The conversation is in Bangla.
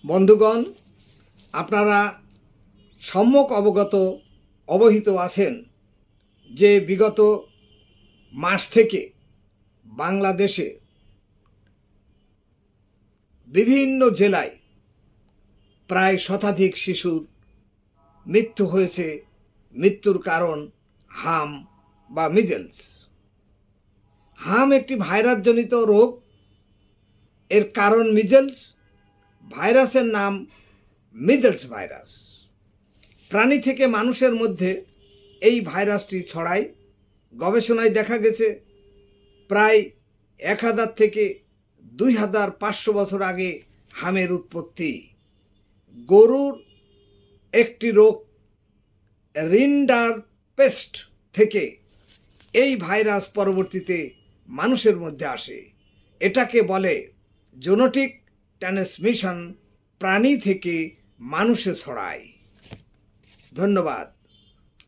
বন্ধুগণ, আপনারা সম্যক অবহিত আছেন যে বিগত মাস থেকে বাংলাদেশে বিভিন্ন জেলায় প্রায় শতাধিক শিশুর মৃত্যু হয়েছে। মৃত্যুর কারণ হাম বা মিজেলস। হাম একটি ভাইরাসজনিত রোগ। এর কারণ মিজেলস। ভাইরাসের নাম মিজেলস ভাইরাস। প্রাণী থেকে মানুষের মধ্যে এই ভাইরাসটি ছড়ায়। গবেষণায় দেখা গেছে প্রায় 1000 থেকে 2500 বছর আগে হামের উৎপত্তি। গরুর একটি রোগ রিন্ডারপেস্ট থেকে এই ভাইরাস পরবর্তীতে মানুষের মধ্যে আসে। এটাকে বলে জেনেটিক ট্রান্সমিশন। প্রাণী থেকে মানুষে ছড়ায়। ধন্যবাদ।